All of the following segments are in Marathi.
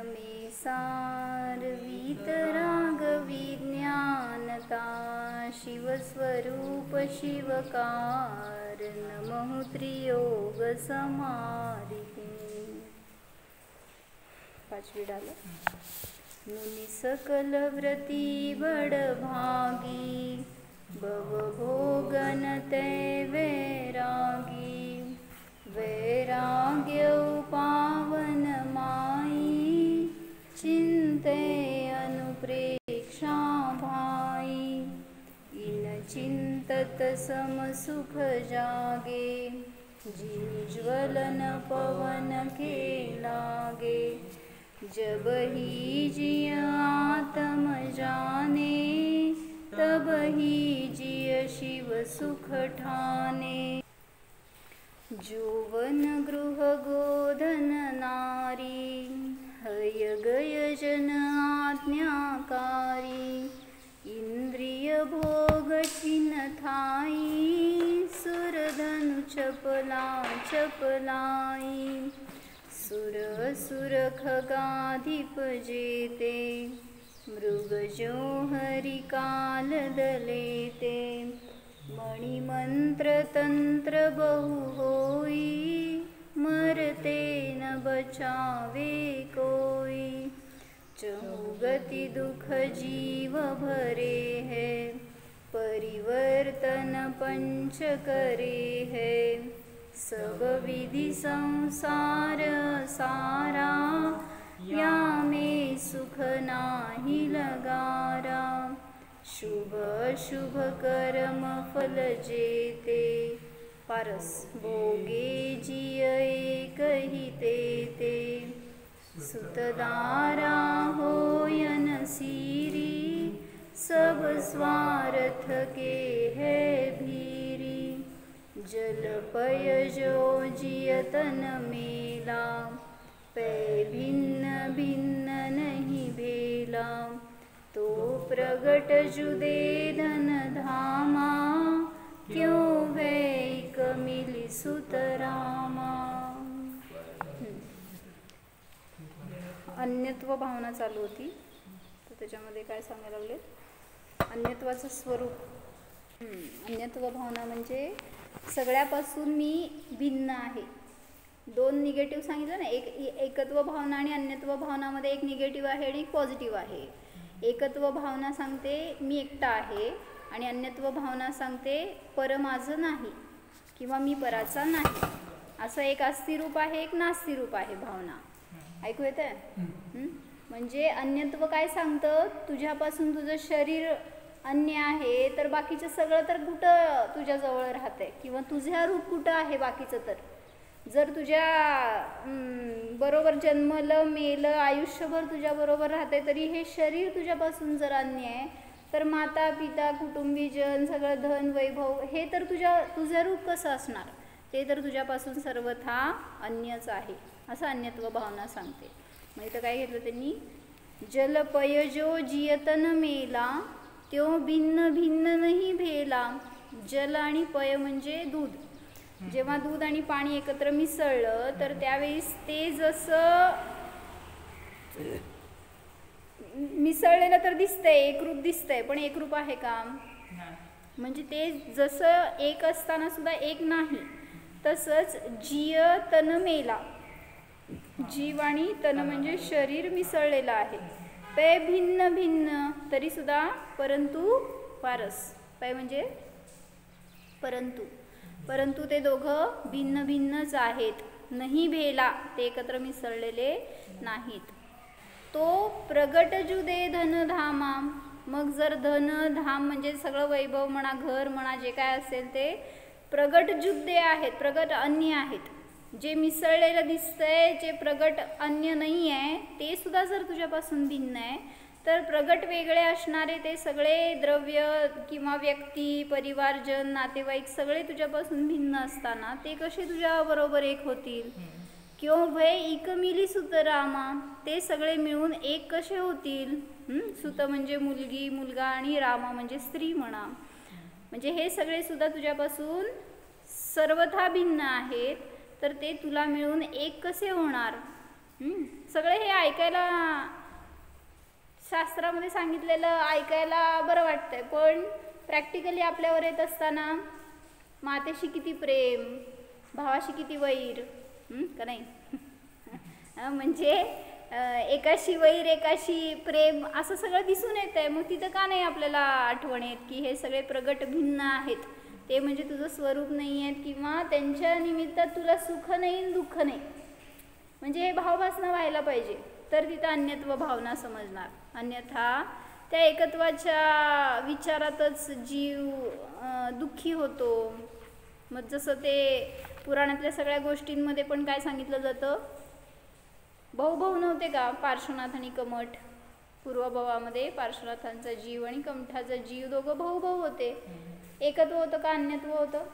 में सार वीतराग विज्ञानता शिवस्वरूप शिवकार नमः त्रियोग समारिते। पाचवी डाल। मुनि सकल व्रती बड़भागी भवभोगन ते वैरागी वैराग्य पावन माई चिंते अनुप्रेक्षा भाई इन चिंतत सम सुख जागे जिन ज्वलन पवन के लागे जब ही जिय आत्म जाने तब ही जिय शिव सुख ठाने। जोवन गृह गोधन नारी हय गय जन आज्ञाकारी इंद्रिय भोग छिन थाई सुरधनु चपला चपलाई सुर असुर खगाधिप जेते मृग जो हरि काल दलेते मणिमंत्र तंत्र बहु होई मरते न बचावे कोई चहुगति दुख जीव भरे है परिवर्तन पंच करे है सब विधि संसार सारा या में सुख नाही लगारा शुभ शुभ कर्म फल जेते पारस भोगे जिय कहिते ते सुतदारा होयन सीरी सब स्वार्थ के है भीरी जल पय जो जियतन मेला पै भिन्न भिन्न नहीं भेला तो प्रगट जुदे धन धामा क्यों वैक मिली सुतरामा। अन्यत्व भावना चालू होती तर त्याच्यामध्ये काय सांगायला लागले अन्यत्वाचं स्वरूप। अन्यत्व भावना म्हणजे सगळ्यापासून मी भिन्न आहे। दोन निगेटिव्ह सांगितलं ना, एक एकत्व भावना आणि अन्यत्व भावनामध्ये एक निगेटिव्ह आहे आणि एक पॉझिटिव्ह आहे। एकत्व भावना सांगते मी एकटा आहे आणि अन्यत्व भावना सांगते पर माझं नाही किंवा मी पराचा नाही। असं एक अस्थिरूप आहे एक नास्तिरूप आहे भावना। ऐकू येतंय? म्हणजे अन्यत्व काय सांगतं तुझ्यापासून तुझं शरीर अन्य आहे तर बाकीचं सगळं तर कुठं तुझ्या जवळ राहतंय किंवा तुझ्या रूप कुठं आहे बाकीचं तर जर तुझ्या बरोबर जन्मलं मेलं आयुष्यभर तुझ्या बरोबर राहते तरी हे शरीर तुझ्यापासून जर अन्य आहे तर माता पिता कुटुंबीजन सगळं धन वैभव हे तर तुझं रूप कसं असणार ते तर तुझ्यापासून सर्वथा अन्यच आहे असं अन्यत्व भावना सांगते। मग इथं काय घेतलं त्यांनी जल पय जो जियतन मेला त्यो भिन्न भिन्न नाही भेला। जल आणि पय म्हणजे दूध। जेव्हा दूध आणि पाणी एकत्र मिसळलं तर त्यावेळेस ते जसं मिसळलेलं तर दिसतंय एकरूप दिसतंय पण एकरूप आहे का म्हणजे ते जसं एक असताना सुद्धा एक नाही। तसंच जीय तन मेला जीव आणि तन म्हणजे शरीर मिसळलेलं आहे। पे भिन्न भिन्न तरी सुद्धा परंतु पारस पै म्हणजे परंतु परंतु ते दोघं भिन्न भिन्नच आहेत। नाही भेला ते एकत्र मिसळलेले नाहीत। तो प्रगट जुदे धन धामा मग जर धन धाम म्हणजे सगळं वैभव म्हणा घर म्हणा जे काय असेल ते प्रगट जुदे आहेत प्रगट अन्य आहेत। जे मिसळलेलं दिसतंय जे प्रगट अन्य नाही आहे ते सुद्धा जर तुझ्यापासून भिन्न आहे तर प्रगट वेगळे असणारे ते सगळे द्रव्य किंवा व्यक्ती परिवारजन नातेवाईक सगळे तुझ्यापासून भिन्न असताना ते कसे तुझ्या बरोबर एक होतील। क्यों भय इक मिली सुतरामा ते सगळे मिळून एक कसे होतील। सुत म्हणजे मुलगी मुलगा आणि रामा म्हणजे स्त्री म्हणा म्हणजे हे सगळे सुद्धा तुझ्यापासून सर्वथा भिन्न आहेत तर ते तुला मिळून एक कसे होणार सगळे हे ऐकायला शास्त्रामध्ये सांगितलेलं ऐकायला बरं वाटतंय, पण प्रॅक्टिकली आपल्यावर येत असताना मातेशी किती प्रेम, भावाशी किती वैर, का नाही? म्हणजे एकाशी वैर एकाशी प्रेम असं सगळं दिसून येत आहे. मग तिथं का नाही आपल्याला आठवण येत की हे सगळे प्रगट भिन्न आहेत, ते म्हणजे तुझं स्वरूप नाही आहेत, किंवा त्यांच्या निमित्तात तुला सुख नाही दुःख नाही. म्हणजे हे भावभासना व्हायला पाहिजे, तर तिथं अन्यत्व भावना समजणार. अन्यथा त्या एकत्वाच्या विचारातच जीव दुःखी होतो. मग जसं ते पुराणातल्या सगळ्या गोष्टींमध्ये पण काय सांगितलं जातं, भाऊ नव्हते का पार्श्वनाथ आणि कमठ. पूर्वभावामध्ये पार्श्वनाथांचा जीव आणि कमठाचा जीव दोघं भाऊ होते. एकत्व होतं का अन्यत्व होतं?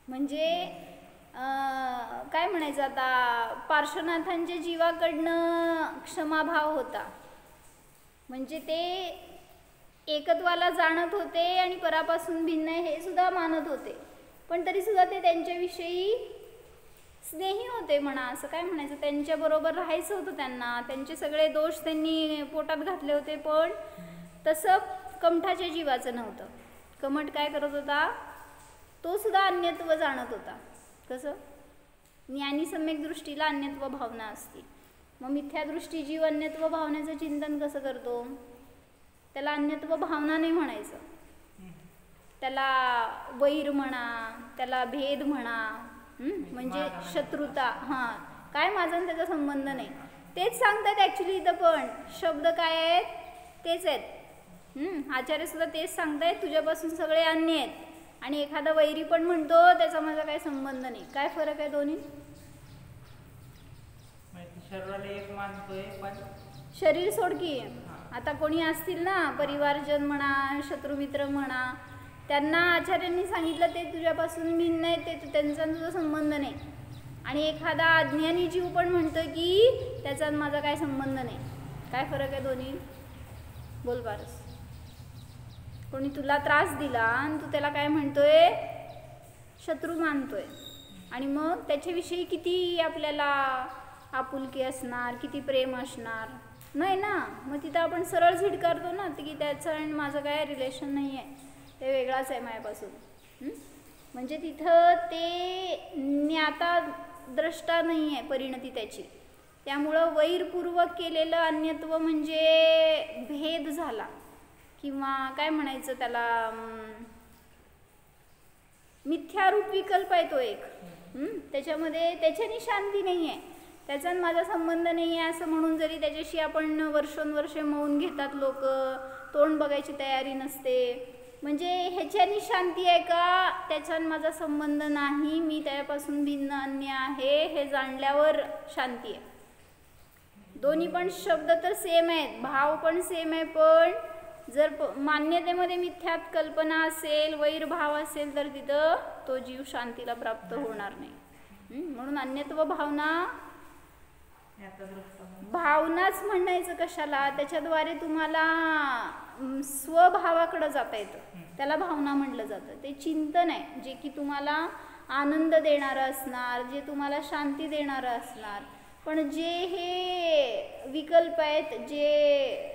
म्हणजे काय म्हणायचं आता, पार्श्वनाथांच्या जीवाकडनं क्षमाभाव होता. म्हणजे ते एकत्वाला जाणत होते आणि परापासून भिन्न हे सुद्धा मानत होते, पण तरी सुद्धा ते त्यांच्याविषयी स्नेही होते म्हणा. असं काय म्हणायचं, त्यांच्याबरोबर राहायचं होतं त्यांना. त्यांचे सगळे दोष त्यांनी पोटात घातले होते, पण तसं कमठाच्या जीवाचं नव्हतं. कमठ काय करत होता, तो सुद्धा अन्यत्व जाणत होता. कसं? ज्ञानी सम्यक दृष्टीला अन्यत्व भावना असते. मग मिथ्यादृष्टी जीव अन्यत्व भावनेचं चिंतन कसं करतो, त्याला अन्यत्व भावना नाही म्हणायचं, त्याला वैर म्हणा, त्याला भेद म्हणा, म्हणजे शत्रुता. काय माझा त्याचा संबंध नाही, तेच सांगतात ॲक्च्युली. इथं पण शब्द काय आहेत, तेच आहेत. आचार्य सुद्धा तेच सांगतायत, तुझ्यापासून सगळे अन्य आहेत. आणि एखादा वैरी पण म्हणतो त्याचा माझा काही संबंध नाही. काय फरक आहे दोन्ही? शरीराला एक मानतोय, पण शरीर सोड की. आता कोणी असतील ना परिवारजन म्हणा, शत्रुमित्र म्हणा, त्यांना आचार्यांनी सांगितलं ते तुझ्यापासून भिन्न आहे, ते त्यांचा तुझा संबंध नाही. आणि एखादा अज्ञानी जीव पण म्हणतो की त्याचा माझा काय संबंध नाही. काय फरक आहे दोन्ही? बोल बारस. कोणी तुला त्रास दिला आणि तू त्याला काय म्हणतोय, शत्रू मानतोय, आणि मग त्याच्याविषयी किती आपल्याला आपुलकी असणार, किती प्रेम असणार, नाही ना. मग तिथं आपण सरळ झिडकारतो ना की त्याचं आणि माझं काय रिलेशन नाही आहे, ते वेगळाच आहे माझ्यापासून. म्हणजे तिथं ते ज्ञाता द्रष्टा नाही आहे परिणती त्याची. त्यामुळं वैरपूर्वक केलेलं अन्यत्व म्हणजे भेद झाला, किंवा काय म्हणायचं त्याला, मिथ्यारूप विकल्प आहे तो एक. त्याच्यामध्ये त्याच्यानी शांती नाही आहे, त्याचा माझा संबंध नाही आहे असं म्हणून जरी त्याच्याशी आपण वर्षोनवर्षे मौन घेतात लोक, तोंड बघायची तयारी नसते. म्हणजे ह्याच्यानी शांती आहे का, त्याचा माझा संबंध नाही, मी त्यापासून भिन्न अन्य आहे हे जाणल्यावर शांती आहे. दोन्ही पण शब्द तर सेम आहेत, भाव पण सेम आहे, पण जर मान्यतेमध्ये मिथ्यात कल्पना असेल, वैरभाव असेल, तर तिथं तो जीव शांतीला प्राप्त होणार नाही. म्हणून अन्यत्व भावनाच म्हणायचं कशाला, त्याच्याद्वारे तुम्हाला स्वभावाकडे जाता येतं, त्याला भावना म्हटलं जातं. ते चिंतन आहे जे की तुम्हाला आनंद देणारं असणार, जे तुम्हाला शांती देणारं असणार. पण जे हे विकल्प आहेत, जे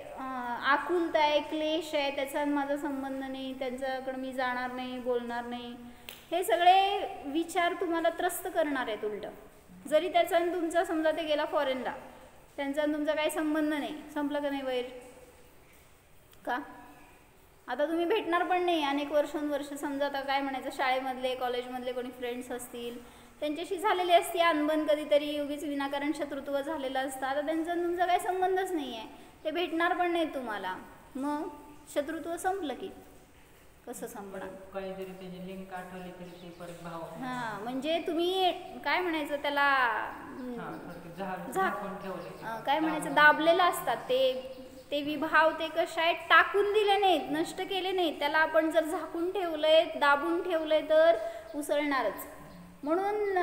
आकुलता आहे, क्लेश आहे, त्याचा माझा संबंध नाही, त्यांच्याकडे मी जाणार नाही, बोलणार नाही, हे सगळे विचार तुम्हाला त्रस्त करणार आहेत उलट. जरी त्याचा तुमचा समजा ते गेला फॉरेनला, त्यांचा तुमचा काही संबंध नाही, संपलं का नाही वैर का? आता तुम्ही भेटणार पण नाही अनेक वर्षांवर्ष. समजा आता काय म्हणायचं, शाळेमधले कॉलेजमधले कोणी फ्रेंड्स असतील, त्यांच्याशी झालेली असते अनबन, कधीतरी उगीच विनाकारण शत्रुत्व झालेलं असतं. आता त्यांचा तुमचा काही संबंधच नाही आहे, ते भेटणार पण नाही तुम्हाला. मग शत्रुत्व संपलं की कसं संपणार? काहीतरी त्याची लिंक आठवली तरी ते परत भाव. म्हणजे तुम्ही काय म्हणायचं त्याला, काय म्हणायचं, दाबलेलं असतात ते विभाव. ते कशा आहेत, टाकून दिले नाहीत, नष्ट केले नाहीत. त्याला आपण जर झाकून ठेवलंय, दाबून ठेवलंय, तर उसळणारच. म्हणून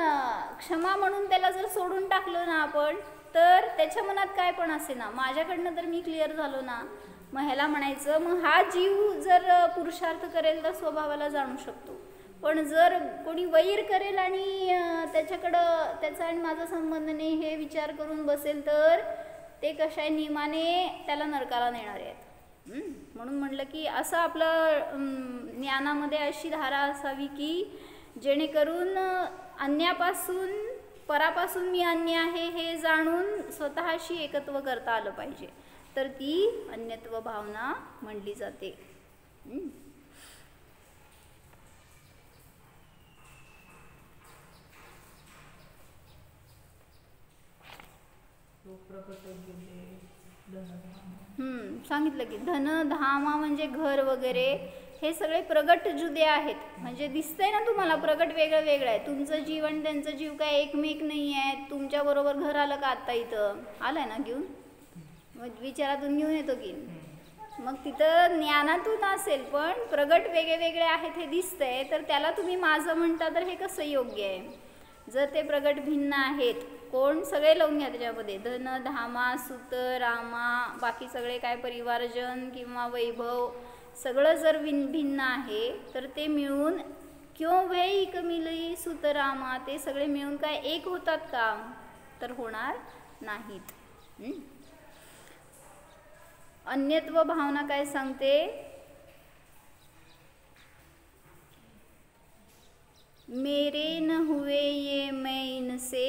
क्षमा म्हणून त्याला जर सोडून टाकलं ना आपण, तर त्याच्या मनात काय पण असे ना, माझ्याकडनं तर मी क्लिअर झालो ना, मग ह्याला म्हणायचं. मग हा जीव जर पुरुषार्थ करेल तर स्वभावाला जाणू शकतो. पण जर कोणी वैर करेल आणि त्याच्याकडं त्याचा आणि माझा संबंध नाही हे विचार करून बसेल तर ते कशाही नियमाने त्याला नरकाला नेणारे आहेत. म्हणून म्हटलं की असं आपलं ज्ञानामध्ये अशी धारा असावी की जेणेकरून अन्यापासून परापासून मी अन्य आहे हे जाणून स्वतःशी एकत्व करता आलं पाहिजे, तर ती अन्यत्व भावना म्हणली जाते. सांगितलं की धन धामा म्हणजे घर वगैरे हे सगळे प्रगट जुदे आहेत. म्हणजे दिसतंय ना तुम्हाला प्रगट वेगळं वेगळं आहे. तुमचं जीवन त्यांचं जीव काय एकमेक नाही आहे. तुमच्या बरोबर घर आलं का आत्ता इथं आलंय ना घेऊन, मग विचारातून घेऊन येतो की मग तिथं ज्ञानातून असेल पण प्रगट वेगळे वेगळे आहेत हे दिसतंय, तर त्याला तुम्ही माझं म्हणता तर हे कसं योग्य आहे. जर ते प्रगट भिन्न आहेत, कोण सगळे लावून घ्या त्याच्यामध्ये, धन धामा सुत रामा बाकी सगळे काय परिवारजन किंवा वैभव सगळं जर भिन्न आहे तर ते मिळून क्यों वैक मिलई सुत रामा ते सगळे मिळून काय एक होतात का, तर होणार नाहीत. अन्यत्व भावना काय सांगते, मेरे न हुए ये मैं इनसे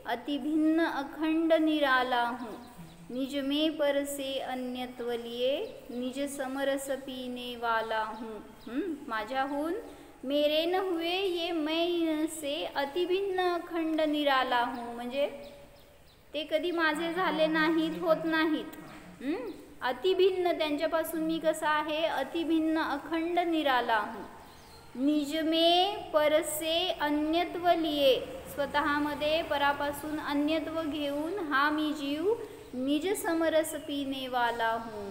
अति भिन्न अखंड निराला हूँ, निज में पर से अन्यत्व लिए निज समरस पीने वाला हूँ. माझ्याहून मेरे न हुए ये मैं इनसे अति भिन्न अखंड निराला हूँ म्हणजे ते कधी माझे झाले नाहीत, होत नाहीत. अतिभिन्न त्यांच्यापासून मी कसा आहे, अतिभिन्न अखंड निराला हूँ. निज में पर से अन्यत्व लिए स्वतःमध्ये परापासून अन्यत्व घेऊन हा मी जीव निज समरस पीने वाला हूँ.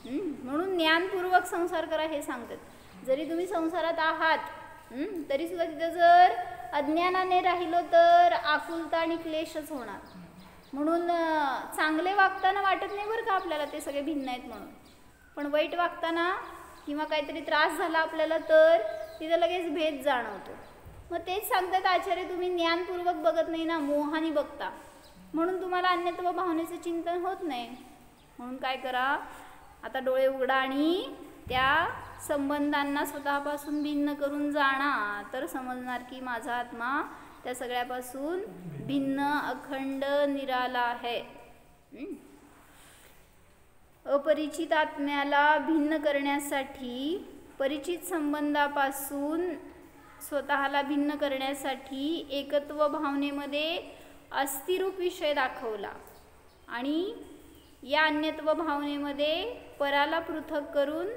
म्हणून ज्ञानपूर्वक संसार करा हे सांगतात. जरी तुम्ही संसारात आहात तरी सुद्धा तिथं जर अज्ञानाने राहिलो तर आकुलता आणि क्लेशच होणार. म्हणून चांगले वागताना वाटत नाही बरं का आपल्याला ते सगळे भिन्न आहेत म्हणून, पण वाईट वागताना किंवा काहीतरी त्रास झाला आपल्याला तर तिथं लगेच भेद जाणवतो. मग तेच सांगतात आचार्य, तुम्ही ज्ञानपूर्वक बघत नाही ना, मोहाने बघता, म्हणून तुम्हाला अन्यत्व भावनेचं चिंतन होत नाही. म्हणून काय करा, आता डोळे उघडा आणि त्या संबंधांना स्वतःपासून भिन्न करून जाणा, तर समजणार की माझा आत्मा त्या सगळ्यापासून भिन्न अखंड निराला आहे. अपरिचित आत्म्याला भिन्न करण्यासाठी, परिचित संबंधापासून स्वतःला भिन्न करण्यासाठी एकत्व भावनेमध्ये अस्थिरूप विषय दाखवला आणि या अन्यत्व भावनेमध्ये पराला पृथक करून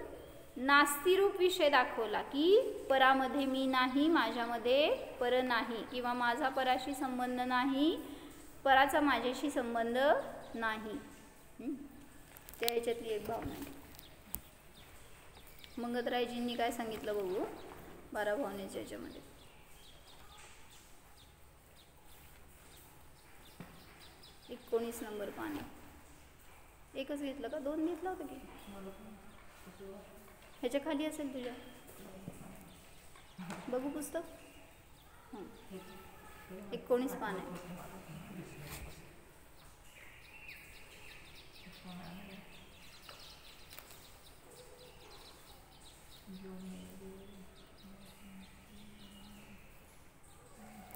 नास्तिरूप विषय दाखवला की परामध्ये मी नाही, माझ्यामध्ये पर नाही, किंवा माझा पराशी संबंध नाही, पराचा माझ्याशी संबंध नाही. त्या याच्यातली एक भावना आहे. मंगतरायजींनी काय सांगितलं बघू 12 भावनेच्या याच्यामध्ये. 19 नंबर पाने. एकच घेतलं का, 2 घेतलं होतं की, ह्याच्या खाली असेल तुझ्या, बघू पुस्तक. 19 पान आहे.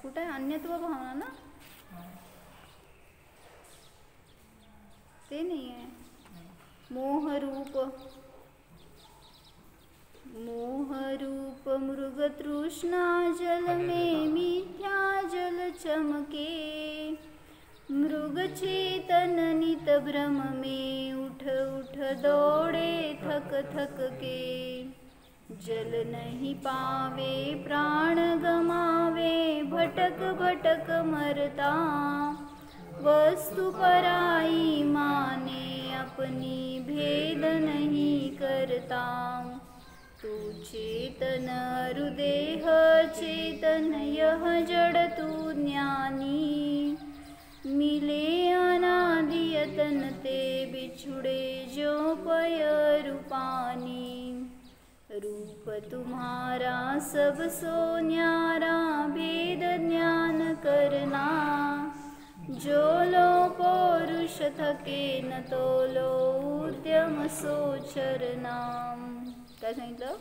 कुठे आहे अन्यत्व भावना ना, ते नाही आहे. मोहरूप मृगतृष्णा जल में मिथ्या जल चमके, मृग चेतन नित भ्रम में उठ उठ दौड़े थक थक के, जल नहीं पावे प्राण गमावे भटक भटक मरता, वस्तु पराई माने अपनी भेद नहीं करता, तू चेतन हृदेह चेतन यह जड़ तू ज्ञानी, मिले अनादियतन ते बिछुड़े जो पय रूपानी, रूप रूप तुम्हारा सब सो न्यारा, भेद ज्ञान करना, जो लो पौरुष थके न तोलो, उद्यम सो चरना. काय सांगितलं?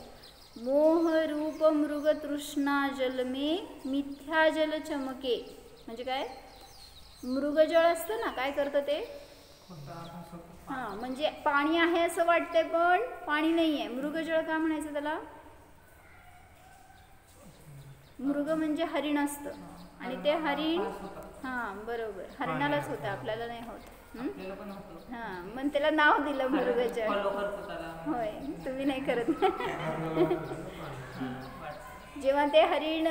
मोह रूप मृग तृष्णा जल में, मिथ्या जल चमके. म्हणजे काय? मृगजळ असतं ना, काय करतं ते? हां, म्हणजे पाणी आहे असं वाटतंय पण पाणी नाही आहे. मृगजळ का म्हणायचं त्याला? मृग म्हणजे हरिण असतं आणि ते हरिण, हां बरोबर, हरिणालाच होतं, आपल्याला नाही होत. हां, मग त्याला नाव दिलं मृगजळ. होय, तुम्ही नाही करत. जेव्हा ते हरिण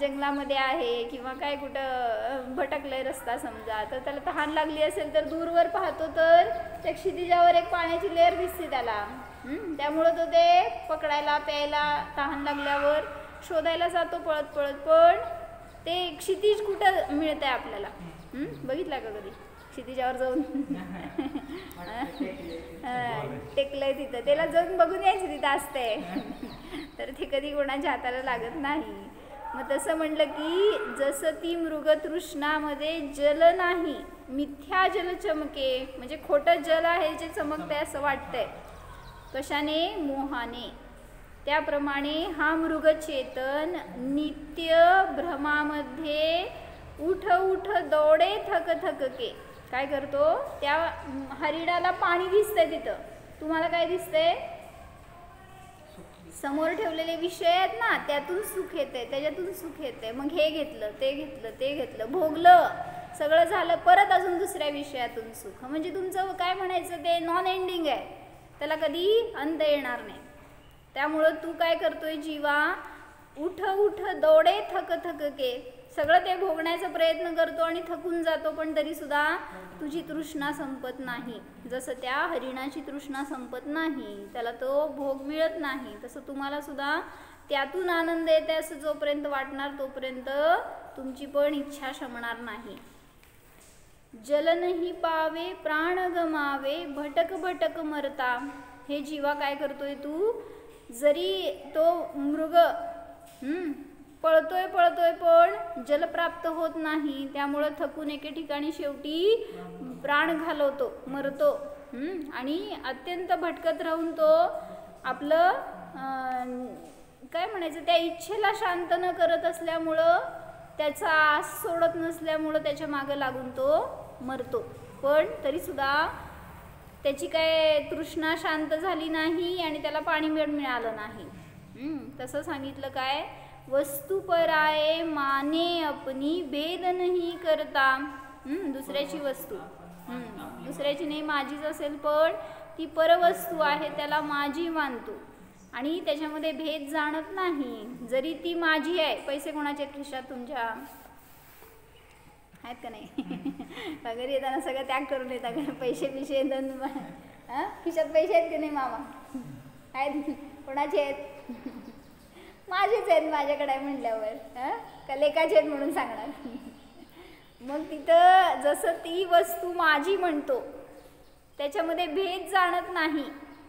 जंगलामध्ये आहे किंवा काय कुठं भटकलंय रस्ता समजा, तर त्याला तहान लागली असेल तर दूरवर पाहतो तर त्या क्षितिजावर एक पाण्याची लेअर दिसते त्याला. त्यामुळं तो ते पकडायला, प्यायला, तहान लागल्यावर शोधायला जातो पळत पळत. पण ते क्षितिज कुठं मिळतंय आपल्याला? बघितलं का कधी क्षितिजावर जाऊन? टेकलंय तिथं, त्याला जाऊन बघून यायचं तिथं असतंय. तर ते कधी कोणाच्या हाताला लागत नाही. मग तसं म्हटलं की जसं ती मृगतृष्णामध्ये जल नाही, मिथ्या जल चमके, म्हणजे खोटं जल आहे जे चमकतंय असं वाटतंय. कशाने? मोहाने. त्याप्रमाणे हा मृगचेतन नित्य भ्रमामध्ये उठ उठ दौडे थक थकके. काय करतो? त्या हरिणाला पाणी दिसतंय तिथं. तुम्हाला काय दिसतंय? समोर ठेवलेले विषय आहेत ना, त्यातून सुख येते, त्याच्यातून सुख येते. मग हे घेतलं, ते घेतलं, ते घेतलं, भोगलं, सगळं झालं, परत अजून दुसऱ्या विषयातून सुख. म्हणजे तुमचं काय म्हणायचं, ते नॉन एंडिंग आहे, त्याला कधी अंत येणार नाही. त्यामुळं तू काय करतोय जीवा? उठ उठ दौडे थक थकके. सगळं ते भोगण्याचा प्रयत्न करतो आणि थकून जातो, पण तरीसुद्धा तुझी तृष्णा संपत नाही. जसं त्या हरिणाची तृष्णा संपत नाही, त्याला तो भोग मिळत नाही, तसं तुम्हाला सुद्धा त्यातून आनंद येते असं जोपर्यंत वाटणार तोपर्यंत तुमची पण इच्छा शमणार नाही. जल नाही पावे प्राण गमावे, भटक भटक मरता. हे जीवा काय करतोय तू? जरी तो मृग पळतोय पळतोय पण जल प्राप्त होत नाही, त्यामुळं थकून एके ठिकाणी शेवटी प्राण घालवतो, मरतो. आणि अत्यंत भटकत राहून तो आपलं काय म्हणायचं, त्या इच्छेला शांत न करत असल्यामुळं, त्याचा आस सोडत नसल्यामुळं त्याच्या मागं लागून तो मरतो. पण तरीसुद्धा त्याची काय तृष्णा शांत झाली नाही आणि त्याला पाणी मिळालं नाही. तसं सांगितलं काय? वस्तू पराये माने अपनी, भेद नाही करता. दुसऱ्याची वस्तू, दुसऱ्याची नाही, माझीच असेल पण ती परवस्तू आहे, त्याला माझी मानतो आणि त्याच्यामध्ये भेद जाणत नाही. जरी ती माझी आहे. पैसे कोणाच्या खिशात? तुमच्या आहेत का नाही? घरी येताना सगळं त्याग करून येता का? पैसे पिशे खिशात पैसे आहेत की नाही मामा? आहेत. कोणाचे आहेत? माझेच आहेत, माझ्याकडे आहे म्हटल्यावर का लेकाचे आहेत म्हणून सांगणार? मग तिथं जसं ती वस्तू माझी म्हणतो, त्याच्यामध्ये भेद जाणत नाही.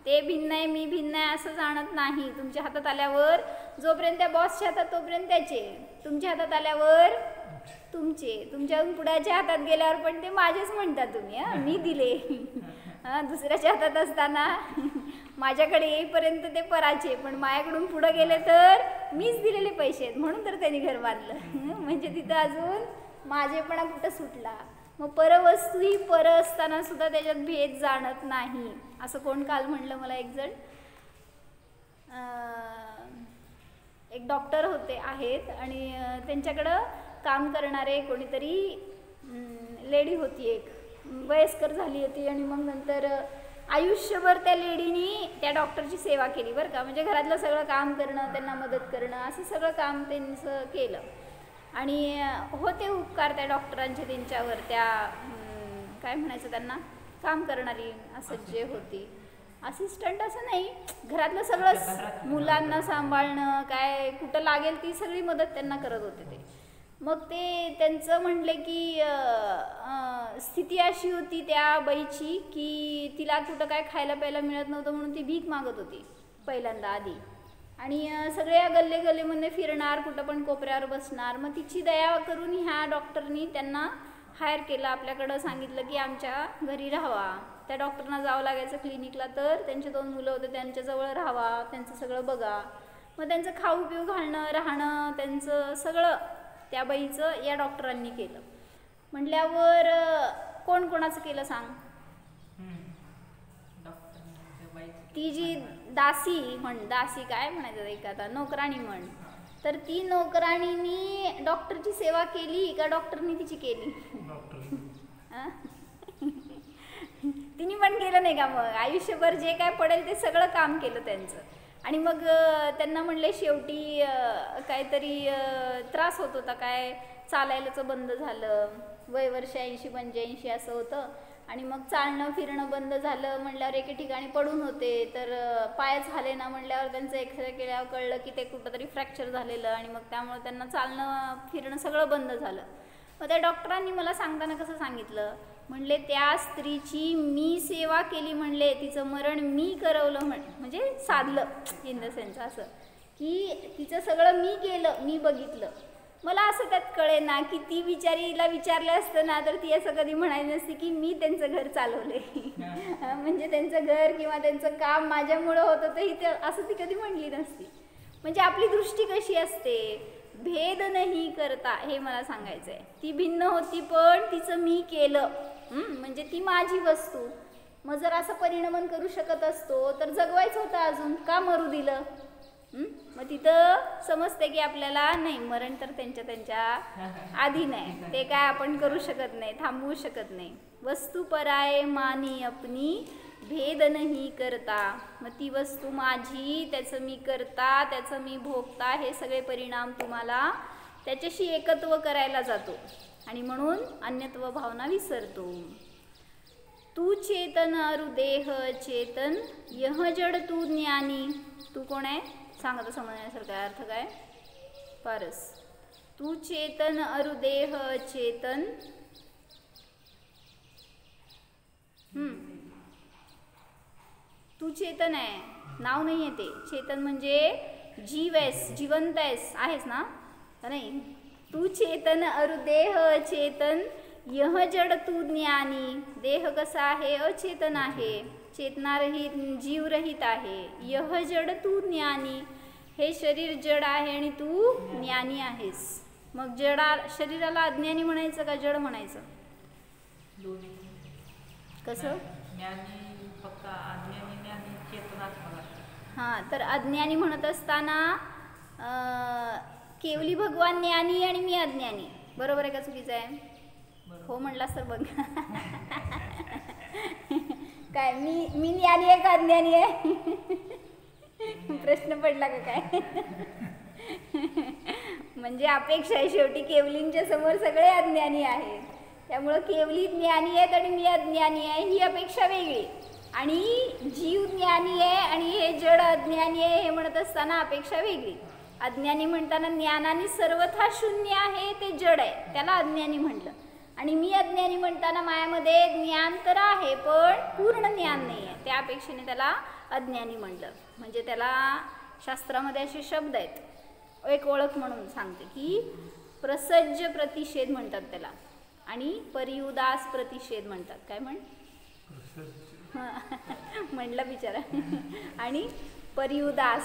ते भिन्न आहे, मी भिन्न आहे असं जाणत नाही. तुमच्या हातात आल्यावर जोपर्यंत त्या बॉसच्या हातात तोपर्यंत त्याचे, तुमच्या हातात आल्यावर तुमचे, तुमच्याहून पुढाच्या हातात गेल्यावर पण ते माझेच म्हणता तुम्ही. मी दिले. दुसऱ्याच्या हातात असताना माझ्याकडे येईपर्यंत ते पराचे, पण माझ्याकडून पुढं गेले तर मीच दिलेले पैसे आहेत म्हणून तर त्यांनी घर बांधलं. म्हणजे तिथं अजून माझेपणा कुठं सुटला. मग परवस्तू ही पर असताना सुद्धा त्याच्यात भेद जाणत नाही. असं कोण काल म्हणलं मला, एक जण, एक डॉक्टर होते आहेत आणि त्यांच्याकडं काम करणारे कोणीतरी लेडी होती, एक वयस्कर झाली होती आणि मग नंतर आयुष्यभर त्या लेडीनी त्या डॉक्टरची सेवा केली बरं का. म्हणजे घरातलं सगळं काम करणं, त्यांना मदत करणं, असं सगळं काम त्यांचं केलं आणि होते उपकार त्या डॉक्टरांचे त्यांच्यावर, त्या काय म्हणायचं त्यांना, काम करणारी असं जे होती, असिस्टंट असं नाही, घरातलं सगळं मुलांना सांभाळणं, काय कुठं लागेल ती सगळी मदत त्यांना करत होते ते. मग ते त्यांचं म्हणले की स्थिती अशी होती त्या बाईची की तिला कुठं काय खायला प्यायला मिळत नव्हतं म्हणून ती भीक मागत होती पहिल्यांदा आधी. आणि सगळ्या गल्ले गल्लेमध्ये फिरणार, कुठं पण कोपऱ्यावर बसणार. मग तिची दया करून ह्या डॉक्टरनी त्यांना हायर केलं, आपल्याकडं सांगितलं की आमच्या घरी राहावा. त्या डॉक्टरना जावं लागायचं क्लिनिकला, तर त्यांचे 2 मुलं होते, त्यांच्याजवळ राहावा, त्यांचं सगळं बघा. मग त्यांचं खाऊ पिऊ घालणं राहणं त्यांचं सगळं त्या बाईचं या डॉक्टरांनी केलं. म्हटल्यावर कोण कोणाचं केलं सांग? ती जी दासी दासी काय म्हणायचं एखादा नोकराणी म्हण, तर ती नोकराणीनी डॉक्टरची सेवा केली का डॉक्टरनी तिची केली? तिने पण केलं नाही का? मग आयुष्यभर जे काय पडेल ते सगळं काम केलं त्यांचं. आणि मग त्यांना म्हणले शेवटी काहीतरी त्रास होत होता, काय चालायलाच बंद झालं, वय वर्ष 80-85 असं होतं. आणि मग चालणं फिरणं बंद झालं म्हटल्यावर एके ठिकाणी पडून होते, तर पाय झाले ना म्हटल्यावर त्यांचं एक्सरे केल्यावर कळलं की ते कुठंतरी फ्रॅक्चर झालेलं. आणि मग त्यामुळे त्यांना चालणं फिरणं सगळं बंद झालं. मग त्या डॉक्टरांनी मला सांगताना कसं सांगितलं, म्हणले त्या स्त्रीची मी सेवा केली, म्हणले तिचं मरण मी करवलं, म्हणजे साधलं इन द सेन्स असं की तिचं सगळं मी केलं, मी बघितलं. मला असं त्यात कळे ना की ती बिचारीला विचारलं असतं ना तर ती असं कधी म्हणायची नसती की मी त्यांचं घर चालवले. म्हणजे त्यांचं घर किंवा त्यांचं काम माझ्यामुळं होतं, तर ही असं ती कधी म्हणली नसती. म्हणजे आपली दृष्टी कशी असते, भेद नाही करता, हे मला सांगायचं आहे. ती भिन्न होती पण तिचं मी केलं, म्हणजे ती माझी वस्तू. मग जर असं परिणमन करू शकत असतो तर जगवायचं होतं, अजून का मरू दिलं? मग तिथं समजते की आपल्याला नाही, मरण तर त्यांच्या आधी नाही, ते काय आपण करू शकत नाही, थांबवू शकत नाही. वस्तू पराये मानी अपनी, भेद नाही करता. मग ती वस्तू माझी, त्याचं मी करता, त्याचं मी भोगता, हे सगळे परिणाम तुम्हाला त्याच्याशी एकत्व करायला जातो आणि म्हणून अन्यत्व भावना विसरतो. तू चेतन अरु देह चेतन, यह जड तू ज्ञानी. तू कोण आहे सांगत समजण्यासारखा अर्थ काय? पारस. तू चेतन अरु देह चेतन, तू चेतन आहे, नाव नाही आहे ते. चेतन म्हणजे जीव आहेस, जिवंत आहेस ना, नाही? तू चेतन अरु देह चेतन, यह जड तू ज्ञानी. देह कसा आहे? अचेतन आहे, चेतनारहित जीवरहित आहे. यह जड तू ज्ञानी, हे शरीर जड आहे आणि तू ज्ञानी आहेस. मग शरीराला अज्ञानी म्हणायचं का जड म्हणायचं? कसं? फक्त अज्ञानी आणि चेतनात्मक. हां, तर अज्ञानी म्हणत असताना केवली भगवान ज्ञानी आणि मी अज्ञानी, बरोबर आहे का चुकीचं आहे? हो म्हणलास तर बघ. काय मी ज्ञानी आहे का अज्ञानी आहे? प्रश्न पडला का काय? म्हणजे अपेक्षा आहे शेवटी, केवलींच्या समोर सगळे अज्ञानी आहेत, त्यामुळं केवली ज्ञानी आहेत आणि मी अज्ञानी आहे ही अपेक्षा वेगळी. आणि जीव ज्ञानी आहे आणि हे जड अज्ञानी आहे हे म्हणत असताना अपेक्षा वेगळी. अज्ञानी म्हणताना ज्ञानाने सर्वथा शून्य आहे ते जड आहे, त्याला अज्ञानी म्हटलं. आणि मी अज्ञानी म्हणताना मायामध्ये ज्ञान तर आहे पण पूर्ण ज्ञान नाही आहे, त्या अपेक्षेने त्याला अज्ञानी म्हटलं. म्हणजे त्याला शास्त्रामध्ये असे शब्द आहेत, एक ओळख म्हणून सांगते की प्रसज्ज प्रतिषेध म्हणतात त्याला आणि परियुदास प्रतिषेध म्हणतात. काय म्हणलं बिचारा. आणि परियुदास,